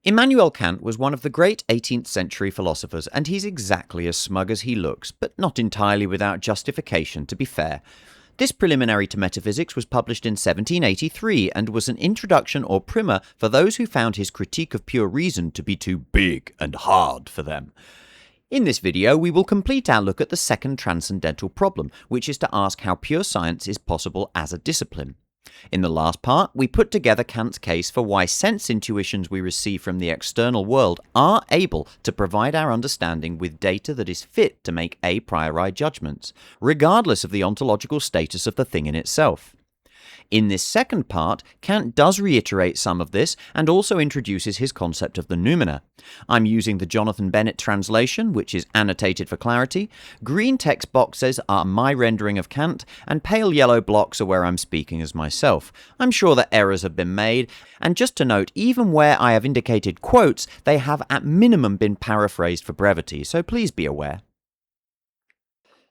Immanuel Kant was one of the great 18th century philosophers, and he's exactly as smug as he looks, but not entirely without justification, to be fair. This Preliminary to Metaphysics was published in 1783 and was an introduction or primer for those who found his critique of pure reason to be too big and hard for them. In this video, we will complete our look at the second transcendental problem, which is to ask how pure science is possible as a discipline. In the last part, we put together Kant's case for why sense intuitions we receive from the external world are able to provide our understanding with data that is fit to make a priori judgments, regardless of the ontological status of the thing in itself. In this second part, Kant does reiterate some of this and also introduces his concept of the noumena. I'm using the Jonathan Bennett translation, which is annotated for clarity. Green text boxes are my rendering of Kant, and pale yellow blocks are where I'm speaking as myself. I'm sure that errors have been made, and just to note, even where I have indicated quotes, they have at minimum been paraphrased for brevity, so please be aware.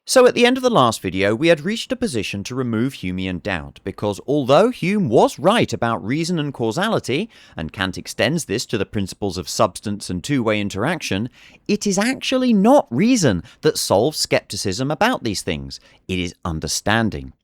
So at the end of the last video, we had reached a position to remove Humean doubt, because although Hume was right about reason and causality, and Kant extends this to the principles of substance and two-way interaction, it is actually not reason that solves skepticism about these things. It is understanding.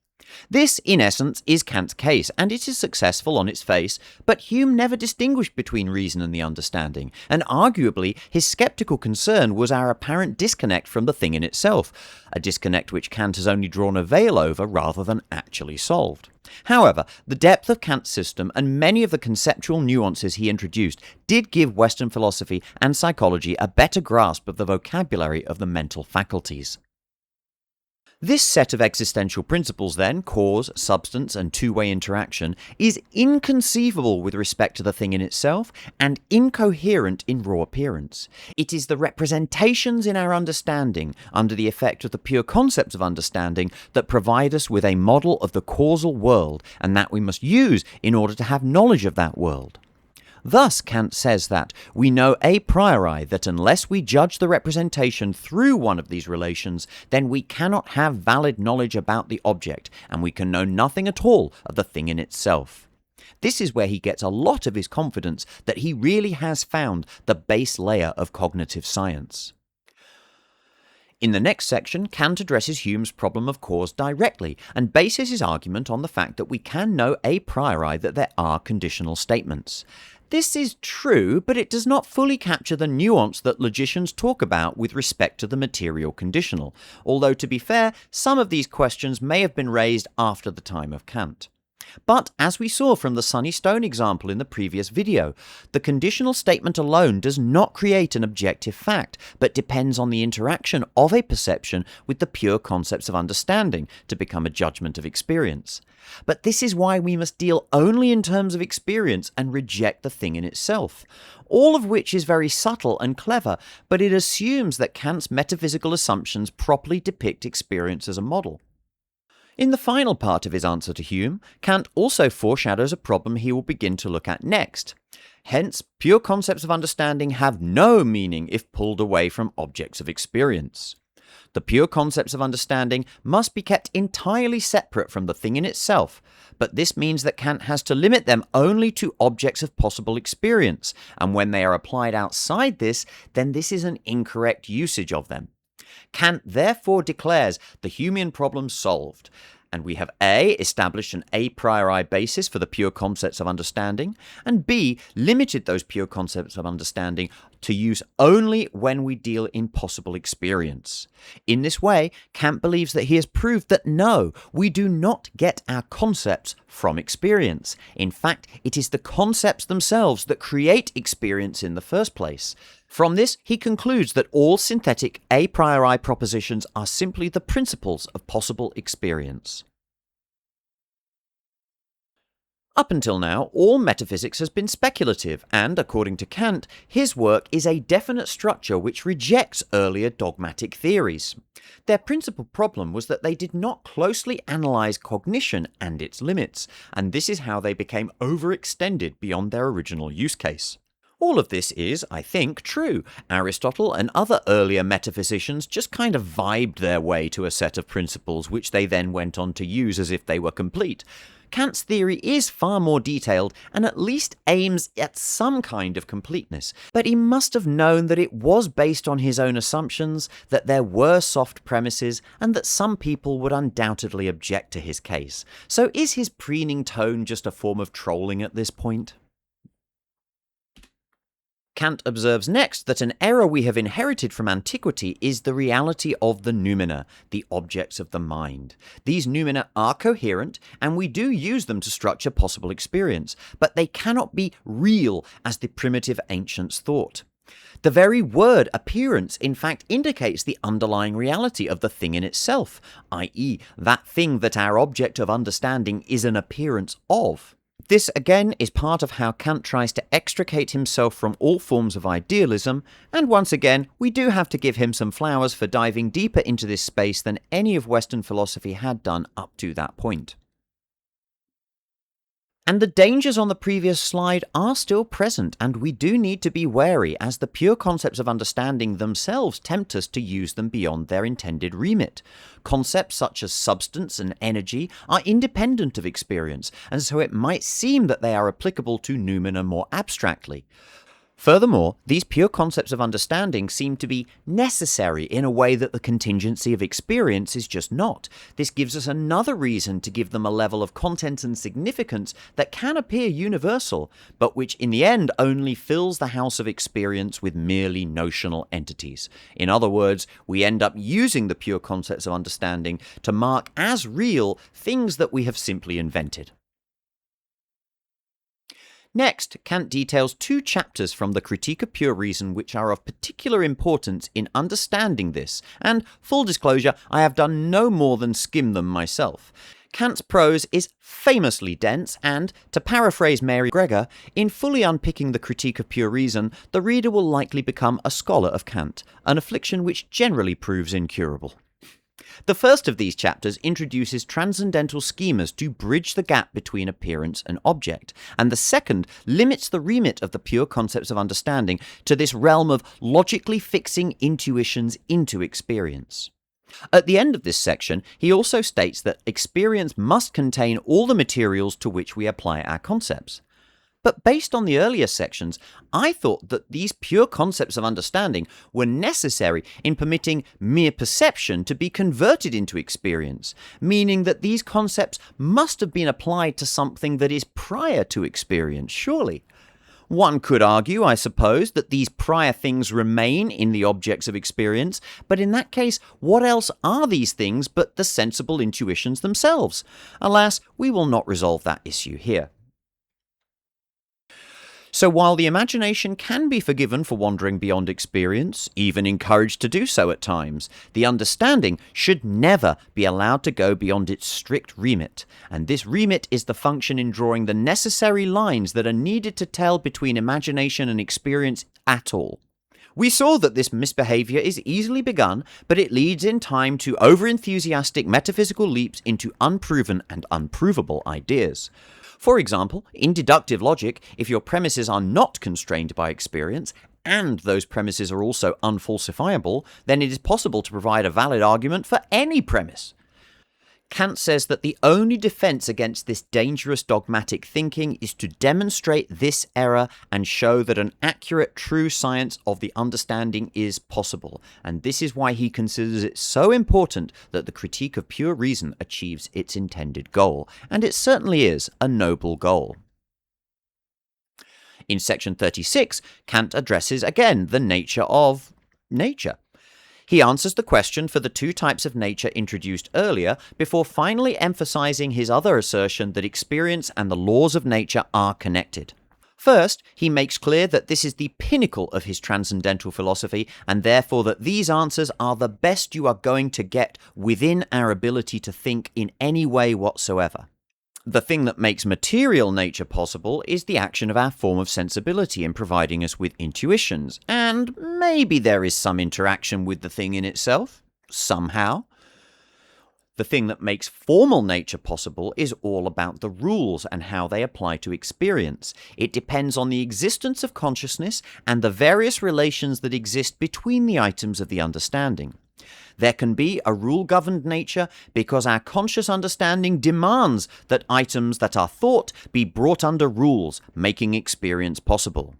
This, in essence, is Kant's case, and it is successful on its face, but Hume never distinguished between reason and the understanding, and arguably his skeptical concern was our apparent disconnect from the thing in itself, a disconnect which Kant has only drawn a veil over rather than actually solved. However, the depth of Kant's system and many of the conceptual nuances he introduced did give Western philosophy and psychology a better grasp of the vocabulary of the mental faculties. This set of existential principles then, cause, substance, and two-way interaction, is inconceivable with respect to the thing in itself and incoherent in raw appearance. It is the representations in our understanding, under the effect of the pure concepts of understanding, that provide us with a model of the causal world, and that we must use in order to have knowledge of that world. Thus, Kant says that we know a priori that unless we judge the representation through one of these relations, then we cannot have valid knowledge about the object, and we can know nothing at all of the thing in itself. This is where he gets a lot of his confidence that he really has found the base layer of cognitive science. In the next section, Kant addresses Hume's problem of cause directly and bases his argument on the fact that we can know a priori that there are conditional statements. This is true, but it does not fully capture the nuance that logicians talk about with respect to the material conditional, although to be fair, some of these questions may have been raised after the time of Kant. But, as we saw from the sunny stone example in the previous video, the conditional statement alone does not create an objective fact, but depends on the interaction of a perception with the pure concepts of understanding to become a judgment of experience. But this is why we must deal only in terms of experience and reject the thing in itself, all of which is very subtle and clever, but it assumes that Kant's metaphysical assumptions properly depict experience as a model. In the final part of his answer to Hume, Kant also foreshadows a problem he will begin to look at next. Hence, pure concepts of understanding have no meaning if pulled away from objects of experience. The pure concepts of understanding must be kept entirely separate from the thing in itself, but this means that Kant has to limit them only to objects of possible experience, and when they are applied outside this, then this is an incorrect usage of them. Kant therefore declares the Humean problem solved, and we have A, established an a priori basis for the pure concepts of understanding, and B, limited those pure concepts of understanding to use only when we deal in possible experience. In this way, Kant believes that he has proved that no, we do not get our concepts from experience. In fact, it is the concepts themselves that create experience in the first place. From this, he concludes that all synthetic a priori propositions are simply the principles of possible experience. Up until now, all metaphysics has been speculative, and, according to Kant, his work is a definite structure which rejects earlier dogmatic theories. Their principal problem was that they did not closely analyse cognition and its limits, and this is how they became overextended beyond their original use case. All of this is, I think, true. Aristotle and other earlier metaphysicians just kind of vibed their way to a set of principles which they then went on to use as if they were complete. Kant's theory is far more detailed and at least aims at some kind of completeness, but he must have known that it was based on his own assumptions, that there were soft premises, and that some people would undoubtedly object to his case. So is his preening tone just a form of trolling at this point? Kant observes next that an error we have inherited from antiquity is the reality of the noumena, the objects of the mind. These noumena are coherent, and we do use them to structure possible experience, but they cannot be real as the primitive ancients thought. The very word appearance in fact indicates the underlying reality of the thing in itself, i.e., that thing that our object of understanding is an appearance of. This again is part of how Kant tries to extricate himself from all forms of idealism, and once again we do have to give him some flowers for diving deeper into this space than any of Western philosophy had done up to that point. And the dangers on the previous slide are still present, and we do need to be wary as the pure concepts of understanding themselves tempt us to use them beyond their intended remit. Concepts such as substance and energy are independent of experience, and so it might seem that they are applicable to noumena more abstractly. Furthermore, these pure concepts of understanding seem to be necessary in a way that the contingency of experience is just not. This gives us another reason to give them a level of content and significance that can appear universal, but which in the end only fills the house of experience with merely notional entities. In other words, we end up using the pure concepts of understanding to mark as real things that we have simply invented. Next, Kant details two chapters from the Critique of Pure Reason which are of particular importance in understanding this, and, full disclosure, I have done no more than skim them myself. Kant's prose is famously dense, and, to paraphrase Mary Gregor, in fully unpicking the Critique of Pure Reason, the reader will likely become a scholar of Kant, an affliction which generally proves incurable. The first of these chapters introduces transcendental schemas to bridge the gap between appearance and object, and the second limits the remit of the pure concepts of understanding to this realm of logically fixing intuitions into experience. At the end of this section, he also states that experience must contain all the materials to which we apply our concepts. But based on the earlier sections, I thought that these pure concepts of understanding were necessary in permitting mere perception to be converted into experience, meaning that these concepts must have been applied to something that is prior to experience, surely. One could argue, I suppose, that these prior things remain in the objects of experience, but in that case, what else are these things but the sensible intuitions themselves? Alas, we will not resolve that issue here. So while the imagination can be forgiven for wandering beyond experience, even encouraged to do so at times, the understanding should never be allowed to go beyond its strict remit, and this remit is the function in drawing the necessary lines that are needed to tell between imagination and experience at all. We saw that this misbehavior is easily begun, but it leads in time to over-enthusiastic metaphysical leaps into unproven and unprovable ideas. For example, in deductive logic, if your premises are not constrained by experience, and those premises are also unfalsifiable, then it is possible to provide a valid argument for any premise. Kant says that the only defense against this dangerous dogmatic thinking is to demonstrate this error and show that an accurate, true science of the understanding is possible, and this is why he considers it so important that the Critique of Pure Reason achieves its intended goal, and it certainly is a noble goal. In section 36, Kant addresses again the nature of nature. He answers the question for the two types of nature introduced earlier, before finally emphasizing his other assertion that experience and the laws of nature are connected. First, he makes clear that this is the pinnacle of his transcendental philosophy, and therefore that these answers are the best you are going to get within our ability to think in any way whatsoever. The thing that makes material nature possible is the action of our form of sensibility in providing us with intuitions, and maybe there is some interaction with the thing in itself, somehow. The thing that makes formal nature possible is all about the rules and how they apply to experience. It depends on the existence of consciousness and the various relations that exist between the items of the understanding. There can be a rule-governed nature because our conscious understanding demands that items that are thought be brought under rules, making experience possible.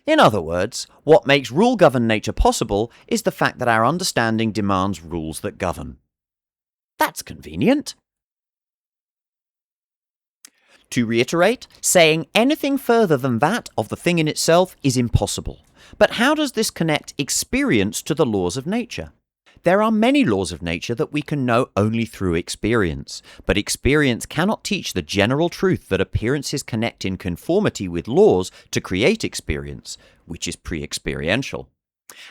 In other words, what makes rule-governed nature possible is the fact that our understanding demands rules that govern. That's convenient. To reiterate, saying anything further than that of the thing in itself is impossible. But how does this connect experience to the laws of nature? There are many laws of nature that we can know only through experience, but experience cannot teach the general truth that appearances connect in conformity with laws to create experience, which is pre-experiential.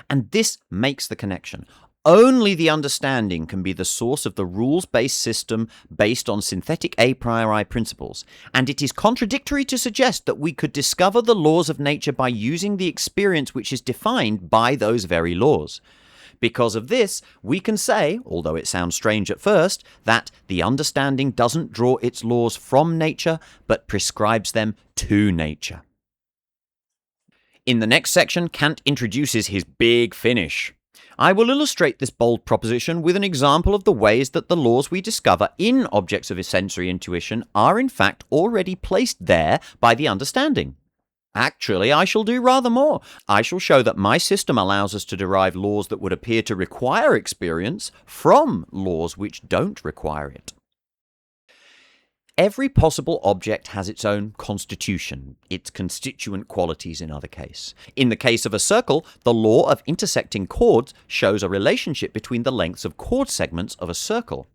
And this makes the connection. Only the understanding can be the source of the rules-based system based on synthetic a priori principles, and it is contradictory to suggest that we could discover the laws of nature by using the experience which is defined by those very laws. Because of this, we can say, although it sounds strange at first, that the understanding doesn't draw its laws from nature, but prescribes them to nature. In the next section, Kant introduces his big finish. I will illustrate this bold proposition with an example of the ways that the laws we discover in objects of sensory intuition are in fact already placed there by the understanding. Actually, I shall do rather more. I shall show that my system allows us to derive laws that would appear to require experience from laws which don't require it. Every possible object has its own constitution, its constituent qualities in other case. In the case of a circle, the law of intersecting chords shows a relationship between the lengths of chord segments of a circle.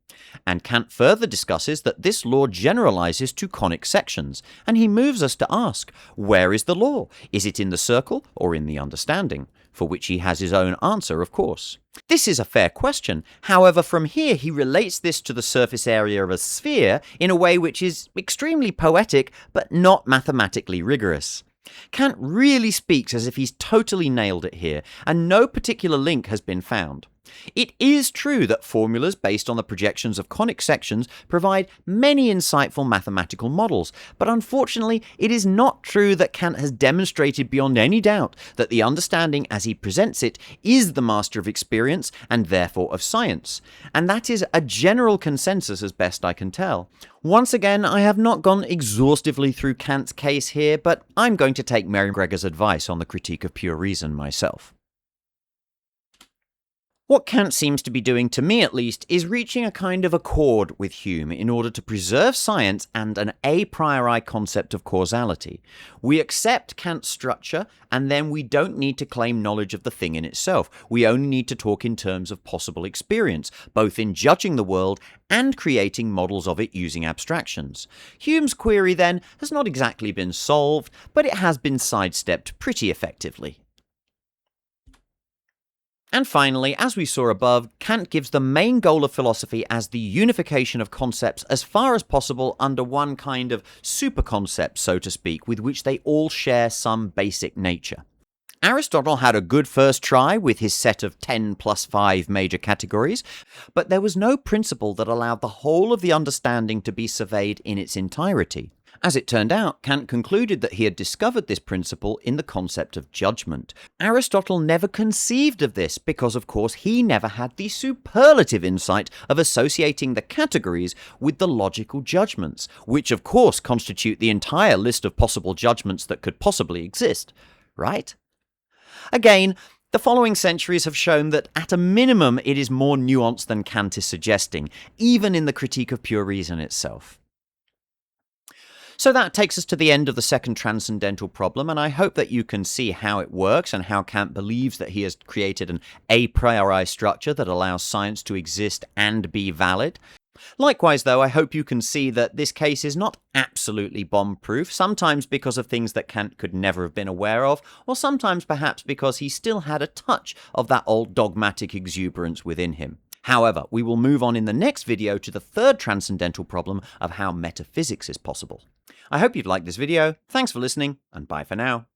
And Kant further discusses that this law generalizes to conic sections, and he moves us to ask, where is the law? Is it in the circle or in the understanding? For which he has his own answer, of course. This is a fair question. However, from here he relates this to the surface area of a sphere in a way which is extremely poetic, but not mathematically rigorous. Kant really speaks as if he's totally nailed it here, and no particular link has been found. It is true that formulas based on the projections of conic sections provide many insightful mathematical models, but unfortunately it is not true that Kant has demonstrated beyond any doubt that the understanding as he presents it is the master of experience and therefore of science, and that is a general consensus as best I can tell. Once again, I have not gone exhaustively through Kant's case here, but I'm going to take Mary Gregor's advice on the critique of pure reason myself. What Kant seems to be doing, to me at least, is reaching a kind of accord with Hume in order to preserve science and an a priori concept of causality. We accept Kant's structure, and then we don't need to claim knowledge of the thing in itself. We only need to talk in terms of possible experience, both in judging the world and creating models of it using abstractions. Hume's query, then, has not exactly been solved, but it has been sidestepped pretty effectively. And finally, as we saw above, Kant gives the main goal of philosophy as the unification of concepts as far as possible under one kind of superconcept, so to speak, with which they all share some basic nature. Aristotle had a good first try with his set of 10 plus 5 major categories, but there was no principle that allowed the whole of the understanding to be surveyed in its entirety. As it turned out, Kant concluded that he had discovered this principle in the concept of judgment. Aristotle never conceived of this because, of course, he never had the superlative insight of associating the categories with the logical judgments, which, of course, constitute the entire list of possible judgments that could possibly exist, right? Again, the following centuries have shown that, at a minimum, it is more nuanced than Kant is suggesting, even in the critique of pure reason itself. So that takes us to the end of the second transcendental problem, and I hope that you can see how it works and how Kant believes that he has created an a priori structure that allows science to exist and be valid. Likewise, though, I hope you can see that this case is not absolutely bomb-proof, sometimes because of things that Kant could never have been aware of, or sometimes perhaps because he still had a touch of that old dogmatic exuberance within him. However, we will move on in the next video to the third transcendental problem of how metaphysics is possible. I hope you've liked this video, thanks for listening, and bye for now.